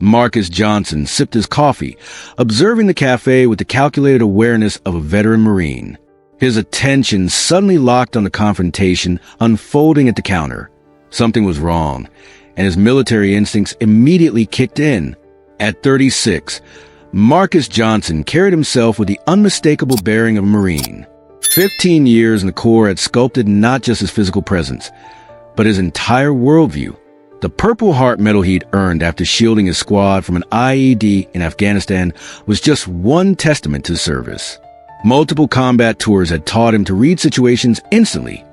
Marcus Johnson sipped his coffee, observing the cafe with the calculated awareness of a veteran Marine. His attention suddenly locked on the confrontation unfolding at the counter. Something was wrong, and his military instincts immediately kicked in. At 36, Marcus Johnson carried himself with the unmistakable bearing of a Marine. 15 years in the Corps had sculpted not just his physical presence, but his entire worldview. The Purple Heart medal he'd earned after shielding his squad from an IED in Afghanistan was just one testament to service. Multiple combat tours had taught him to read situations instantly,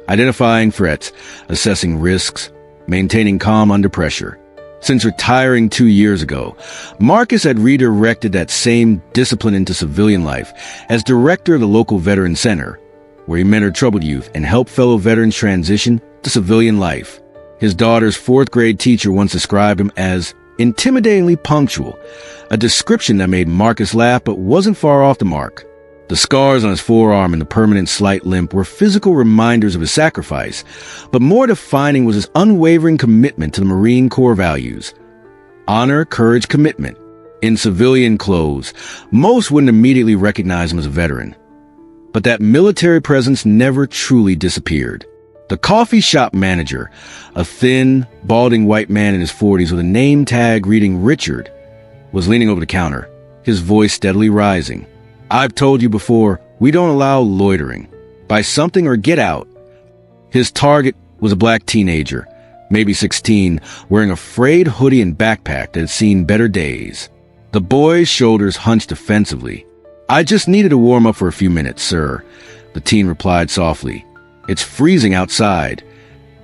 identifying threats, assessing risks, maintaining calm under pressure. Since retiring 2 years ago, Marcus had redirected that same discipline into civilian life as director of the local veteran center, where he mentored troubled youth and helped fellow veterans transition to civilian life. His daughter's 4th grade teacher once described him as intimidatingly punctual, a description that made Marcus laugh but wasn't far off the mark. The scars on his forearm and the permanent slight limp were physical reminders of his sacrifice, but more defining was his unwavering commitment to the Marine Corps values. Honor, courage, commitment. In civilian clothes, most wouldn't immediately recognize him as a veteran. But that military presence never truly disappeared. The coffee shop manager, a thin, balding white man in his 40s with a name tag reading Richard, was leaning over the counter, his voice steadily rising. "I've told you before, we don't allow loitering. Buy something or get out." His target was a black teenager, maybe 16, wearing a frayed hoodie and backpack that had seen better days. The boy's shoulders hunched defensively. "I just needed to warm up for a few minutes, sir," the teen replied softly. "It's freezing outside."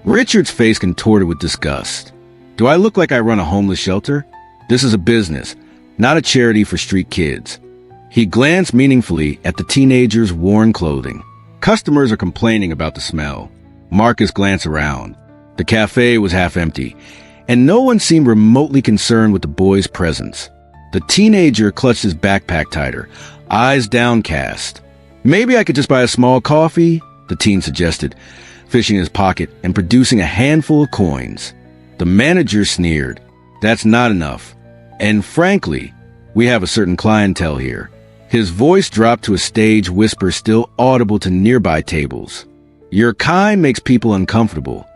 Richard's face contorted with disgust. "Do I look like I run a homeless shelter? This is a business, not a charity for street kids." He glanced meaningfully at the teenager's worn clothing. Customers are complaining about the smell. Marcus glanced around. The cafe was half empty, and no one seemed remotely concerned with the boy's presence. The teenager clutched his backpack tighter, eyes downcast. "Maybe I could just buy a small coffee," the teen suggested, fishing in his pocket and producing a handful of coins. The manager sneered. "That's not enough. And frankly, we have a certain clientele here." His voice dropped to a stage whisper still audible to nearby tables. "Your kind makes people uncomfortable."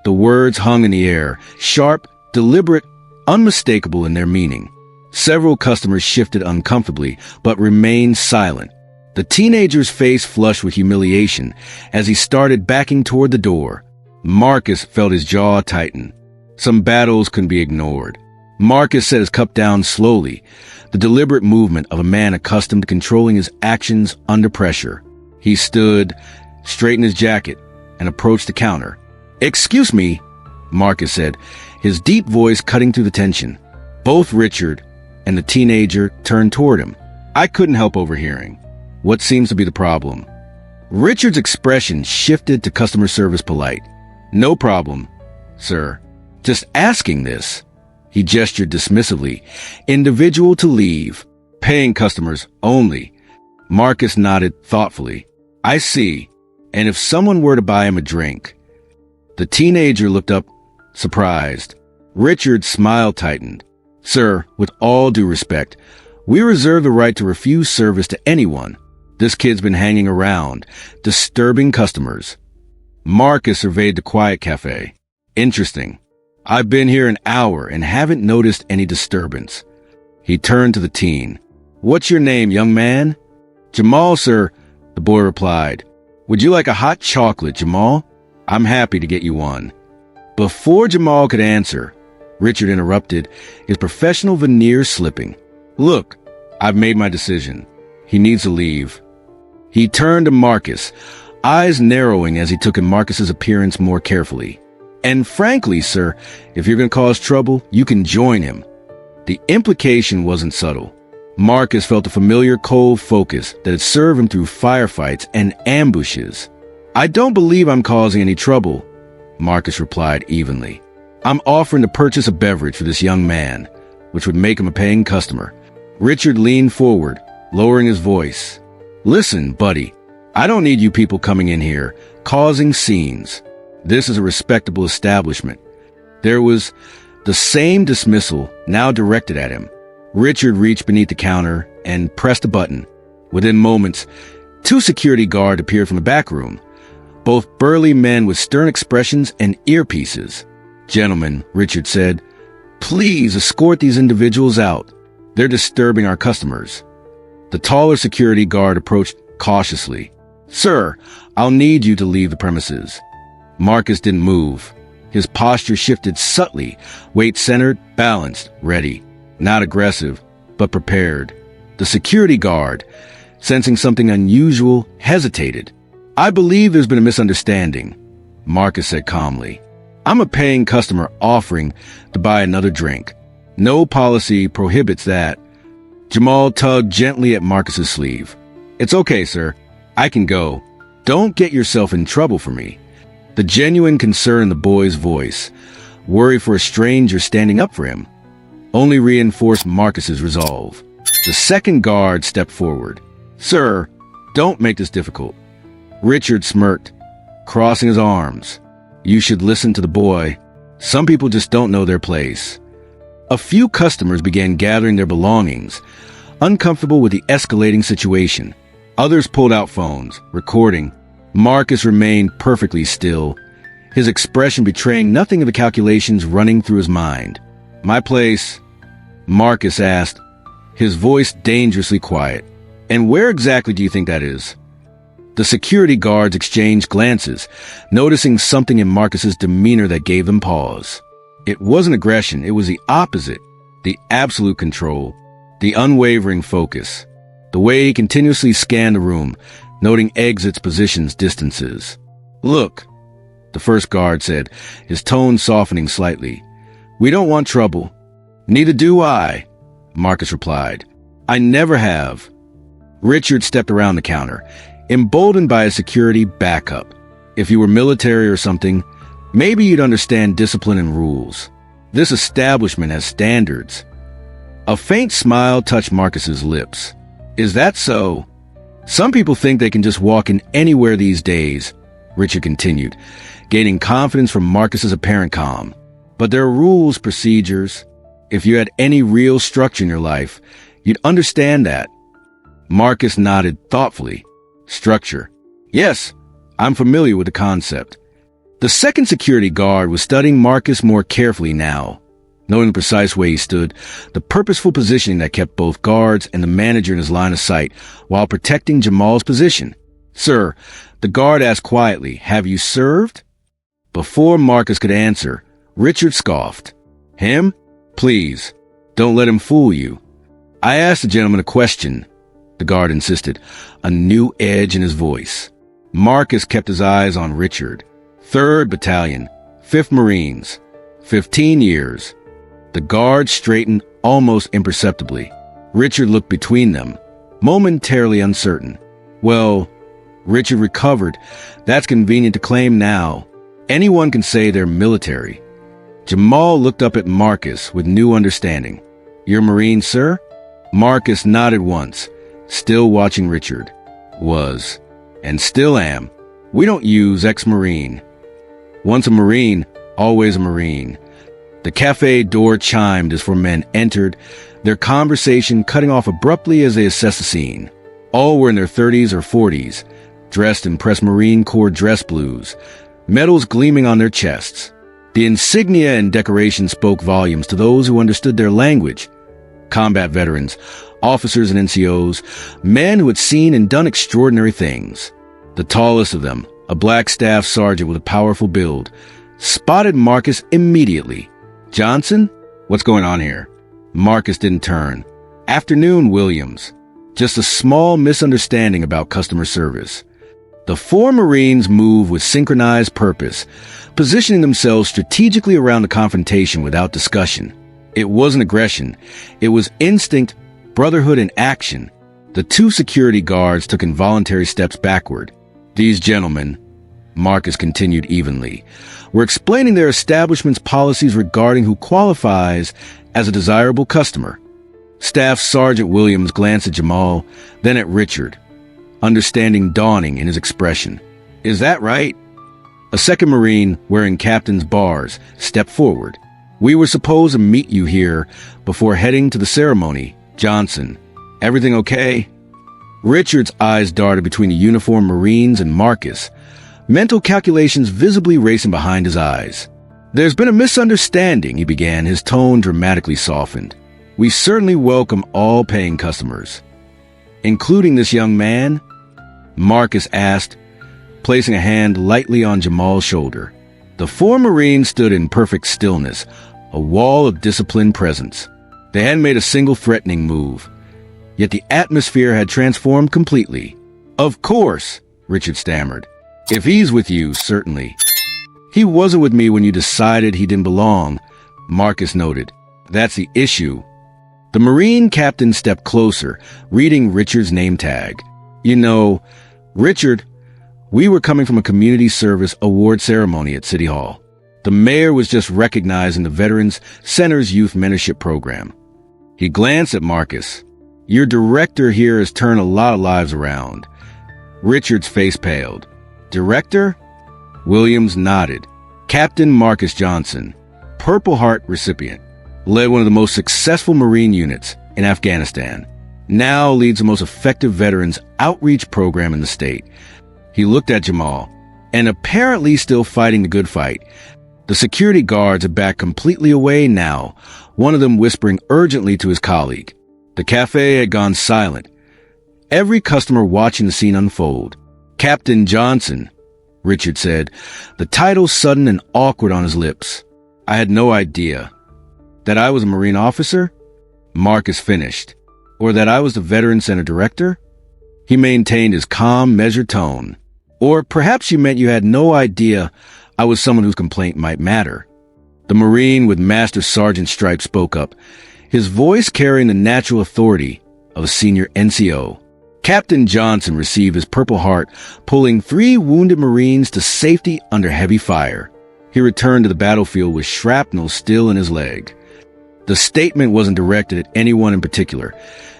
The words hung in the air, sharp, deliberate, unmistakable in their meaning. Several customers shifted uncomfortably, but remained silent. The teenager's face flushed with humiliation as he started backing toward the door. Marcus felt his jaw tighten. Some battles couldn't be ignored. Marcus set his cup down slowly, the deliberate movement of a man accustomed to controlling his actions under pressure. He stood, straightened his jacket, and approached the counter. "Excuse me," Marcus said, his deep voice cutting through the tension. Both Richard and the teenager turned toward him. "I couldn't help overhearing. What seems to be the problem?" Richard's expression shifted to customer service polite. "No problem, sir. Just asking this." He gestured dismissively. "Individual to leave. Paying customers only." Marcus nodded thoughtfully. "I see. And if someone were to buy him a drink?" The teenager looked up, surprised. Richard's smile tightened. "Sir, with all due respect, we reserve the right to refuse service to anyone. This kid's been hanging around, disturbing customers." Marcus surveyed the quiet cafe. "Interesting. I've been here an hour and haven't noticed any disturbance." He turned to the teen. "What's your name, young man?" "Jamal, sir," the boy replied. "Would you like a hot chocolate, Jamal? I'm happy to get you one." Before Jamal could answer, Richard interrupted, his professional veneer slipping. "Look, I've made my decision. He needs to leave." He turned to Marcus, eyes narrowing as he took in Marcus's appearance more carefully. "And frankly, sir, if you're going to cause trouble, you can join him." The implication wasn't subtle. Marcus felt a familiar cold focus that had served him through firefights and ambushes. "I don't believe I'm causing any trouble," Marcus replied evenly. "I'm offering to purchase a beverage for this young man, which would make him a paying customer." Richard leaned forward, lowering his voice. "Listen, buddy, I don't need you people coming in here, causing scenes. This is a respectable establishment." There was the same dismissal now directed at him. Richard reached beneath the counter and pressed a button. Within moments, two security guards appeared from the back room, both burly men with stern expressions and earpieces. "Gentlemen," Richard said, "please escort these individuals out. They're disturbing our customers." The taller security guard approached cautiously. "Sir, I'll need you to leave the premises." Marcus didn't move. His posture shifted subtly, weight centered, balanced, ready. Not aggressive, but prepared. The security guard, sensing something unusual, hesitated. "I believe there's been a misunderstanding," Marcus said calmly. "I'm a paying customer offering to buy another drink. No policy prohibits that." Jamal tugged gently at Marcus's sleeve. "It's okay, sir. I can go. Don't get yourself in trouble for me." The genuine concern in the boy's voice, worry for a stranger standing up for him, only reinforced Marcus's resolve. The second guard stepped forward. "Sir, don't make this difficult." Richard smirked, crossing his arms. "You should listen to the boy. Some people just don't know their place." A few customers began gathering their belongings, uncomfortable with the escalating situation. Others pulled out phones, recording. Marcus remained perfectly still, his expression betraying nothing of the calculations running through his mind. "My place?" Marcus asked, his voice dangerously quiet. "And where exactly do you think that is?" The security guards exchanged glances, noticing something in Marcus's demeanor that gave them pause. It wasn't aggression, it was the opposite. The absolute control, the unwavering focus. The way he continuously scanned the room, noting exits, positions, distances. "Look," the first guard said, his tone softening slightly. "We don't want trouble." "Neither do I," Marcus replied. "I never have." Richard stepped around the counter, emboldened by his security backup. If you were military or something, maybe you'd understand discipline and rules. This establishment has standards. A faint smile touched Marcus's lips. "Is that so? Some people think they can just walk in anywhere these days," Richard continued, gaining confidence from Marcus's apparent calm. "But there are rules, procedures. If you had any real structure in your life, you'd understand that." Marcus nodded thoughtfully. "Structure. Yes, I'm familiar with the concept." The second security guard was studying Marcus more carefully now, knowing the precise way he stood, the purposeful positioning that kept both guards and the manager in his line of sight while protecting Jamal's position. "Sir," the guard asked quietly, "have you served?" Before Marcus could answer, Richard scoffed. "Him? Please, don't let him fool you." "I asked the gentleman a question," the guard insisted, a new edge in his voice. Marcus kept his eyes on Richard. 3rd Battalion, 5th Marines, 15 years. The guard straightened almost imperceptibly. Richard looked between them, momentarily uncertain. "Well," Richard recovered, "that's convenient to claim now. Anyone can say they're military." Jamal looked up at Marcus with new understanding. "You're Marine, sir?" Marcus nodded once, still watching Richard. "Was. And still am. We don't use ex-Marine. Once a Marine, always a Marine." The cafe door chimed as 4 men entered, their conversation cutting off abruptly as they assessed the scene. All were in their 30s or 40s, dressed in pressed Marine Corps dress blues, medals gleaming on their chests. The insignia and decoration spoke volumes to those who understood their language. Combat veterans, officers and NCOs, men who had seen and done extraordinary things. The tallest of them, a black staff sergeant with a powerful build, spotted Marcus immediately. "Johnson? What's going on here?" Marcus didn't turn. "Afternoon, Williams. Just a small misunderstanding about customer service." The 4 Marines moved with synchronized purpose, positioning themselves strategically around the confrontation without discussion. It wasn't aggression. It was instinct, brotherhood in action. The 2 security guards took involuntary steps backward. "These gentlemen," Marcus continued evenly, "were explaining their establishment's policies regarding who qualifies as a desirable customer." Staff Sergeant Williams glanced at Jamal, then at Richard, understanding dawning in his expression. "Is that right?" A second Marine, wearing captain's bars, stepped forward. We were supposed to meet you here before heading to the ceremony, Johnson. Everything okay? Richard's eyes darted between the uniformed Marines and Marcus, mental calculations visibly racing behind his eyes. There's been a misunderstanding, he began, his tone dramatically softened. We certainly welcome all paying customers. Including this young man? Marcus asked, placing a hand lightly on Jamal's shoulder. The four Marines stood in perfect stillness, a wall of disciplined presence. They hadn't made a single threatening move. Yet the atmosphere had transformed completely. Of course, Richard stammered. If he's with you, certainly. He wasn't with me when you decided he didn't belong, Marcus noted. That's the issue. The Marine captain stepped closer, reading Richard's name tag. You know, Richard, we were coming from a community service award ceremony at City Hall. The mayor was just recognizing the Veterans Center's youth mentorship program. He glanced at Marcus. Your director here has turned a lot of lives around. Richard's face paled. Director? Williams nodded. Captain Marcus Johnson, Purple Heart recipient, led one of the most successful Marine units in Afghanistan. Now leads the most effective veterans outreach program in the state. He looked at Jamal, and apparently still fighting the good fight. The security guards had backed completely away now, one of them whispering urgently to his colleague. The cafe had gone silent, every customer watching the scene unfold. Captain Johnson, Richard said, the title sudden and awkward on his lips. I had no idea. That I was a Marine officer? Marcus finished. Or that I was the Veterans Center director? He maintained his calm, measured tone. Or perhaps you meant you had no idea I was someone whose complaint might matter. The Marine with Master Sergeant stripe spoke up, his voice carrying the natural authority of a senior NCO. Captain Johnson received his Purple Heart, pulling 3 wounded Marines to safety under heavy fire. He returned to the battlefield with shrapnel still in his leg. The statement wasn't directed at anyone in particular,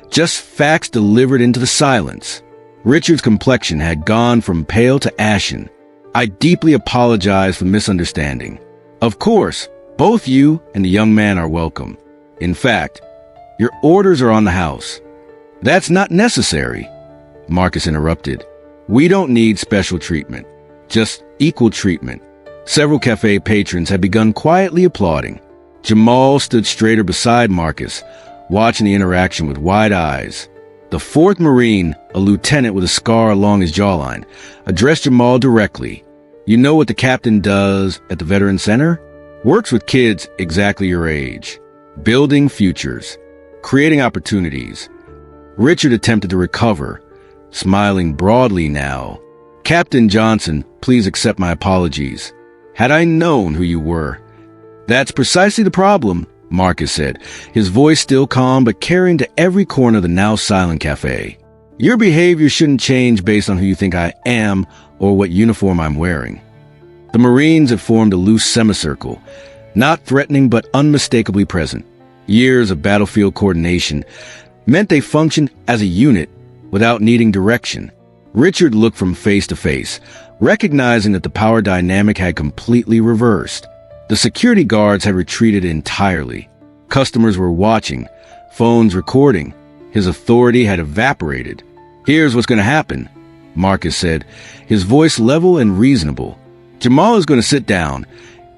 just facts delivered into the silence. Richard's complexion had gone from pale to ashen. I deeply apologize for the misunderstanding. Of course, both you and the young man are welcome. In fact, your orders are on the house. That's not necessary, Marcus interrupted. We don't need special treatment, just equal treatment. Several cafe patrons had begun quietly applauding. Jamal stood straighter beside Marcus, watching the interaction with wide eyes. The 4th Marine, a lieutenant with a scar along his jawline, addressed Jamal directly. You know what the captain does at the Veterans Center? Works with kids exactly your age. Building futures. Creating opportunities. Richard attempted to recover, smiling broadly now. Captain Johnson, please accept my apologies. Had I known who you were. That's precisely the problem, Marcus said, his voice still calm but carrying to every corner of the now silent cafe. Your behavior shouldn't change based on who you think I am or what uniform I'm wearing. The Marines had formed a loose semicircle, not threatening but unmistakably present. Years of battlefield coordination meant they functioned as a unit without needing direction. Richard looked from face to face, recognizing that the power dynamic had completely reversed. The security guards had retreated entirely. Customers were watching, phones recording. His authority had evaporated. Here's what's going to happen, Marcus said, his voice level and reasonable. Jamal is going to sit down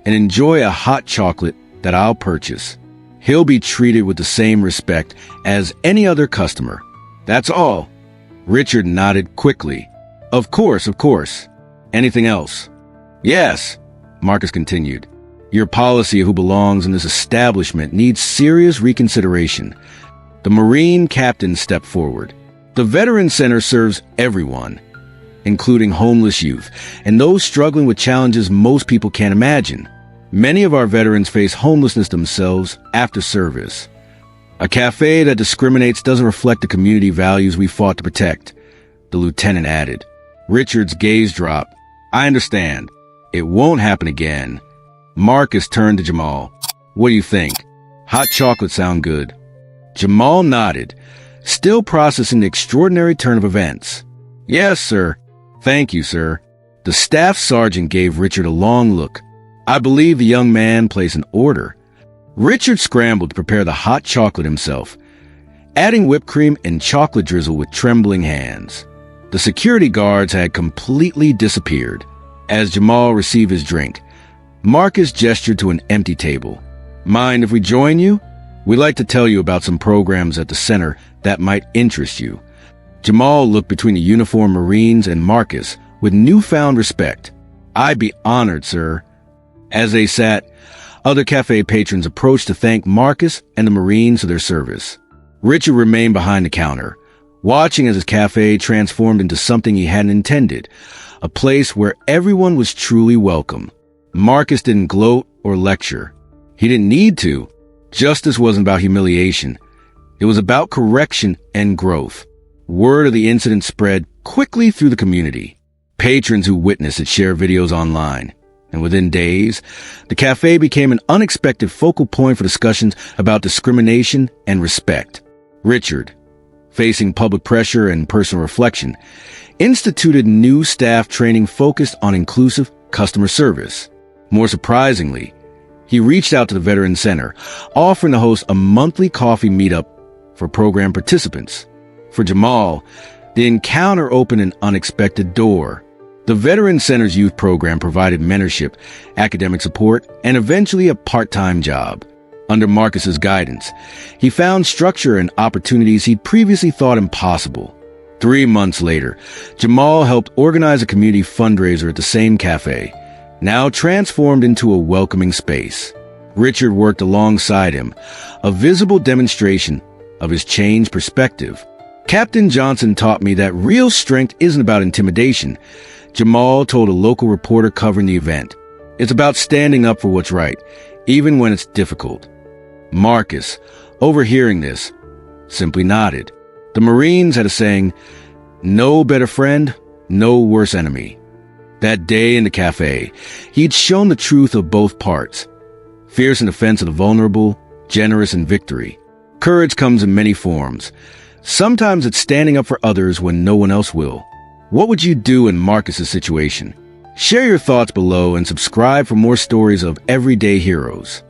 and enjoy a hot chocolate that I'll purchase. He'll be treated with the same respect as any other customer. That's all. Richard nodded quickly. Of course, of course. Anything else? Yes, Marcus continued. Your policy of who belongs in this establishment needs serious reconsideration. The Marine captain stepped forward. The Veterans Center serves everyone, including homeless youth, and those struggling with challenges most people can't imagine. Many of our veterans face homelessness themselves after service. A cafe that discriminates doesn't reflect the community values we fought to protect, the lieutenant added. Richard's gaze dropped. I understand. It won't happen again. Marcus turned to Jamal. What do you think? Hot chocolate sound good. Jamal nodded, still processing the extraordinary turn of events. Yes, sir. Thank you, sir. The staff sergeant gave Richard a long look. I believe the young man placed an order. Richard scrambled to prepare the hot chocolate himself, adding whipped cream and chocolate drizzle with trembling hands. The security guards had completely disappeared. As Jamal received his drink, Marcus gestured to an empty table. "Mind if we join you? We'd like to tell you about some programs at the center that might interest you." Jamal looked between the uniformed Marines and Marcus with newfound respect. "I'd be honored, sir." As they sat, other cafe patrons approached to thank Marcus and the Marines for their service. Richard remained behind the counter, watching as his cafe transformed into something he hadn't intended, a place where everyone was truly welcome. Marcus didn't gloat or lecture. He didn't need to. Justice wasn't about humiliation. It was about correction and growth. Word of the incident spread quickly through the community. Patrons who witnessed it shared videos online, and within days, the cafe became an unexpected focal point for discussions about discrimination and respect. Richard, facing public pressure and personal reflection, instituted new staff training focused on inclusive customer service. More surprisingly, he reached out to the Veteran Center, offering to host a monthly coffee meetup for program participants. For Jamal, the encounter opened an unexpected door. The Veteran Center's youth program provided mentorship, academic support, and eventually a part-time job. Under Marcus's guidance, he found structure and opportunities he'd previously thought impossible. 3 months later, Jamal helped organize a community fundraiser at the same cafe, now transformed into a welcoming space. Richard worked alongside him, a visible demonstration of his changed perspective. "Captain Johnson taught me that real strength isn't about intimidation," Jamal told a local reporter covering the event. "It's about standing up for what's right, even when it's difficult." Marcus, overhearing this, simply nodded. The Marines had a saying, "No better friend, no worse enemy." That day in the cafe, he'd shown the truth of both parts. Fierce in defense of the vulnerable, generous in victory. Courage comes in many forms. Sometimes it's standing up for others when no one else will. What would you do in Marcus's situation? Share your thoughts below and subscribe for more stories of everyday heroes.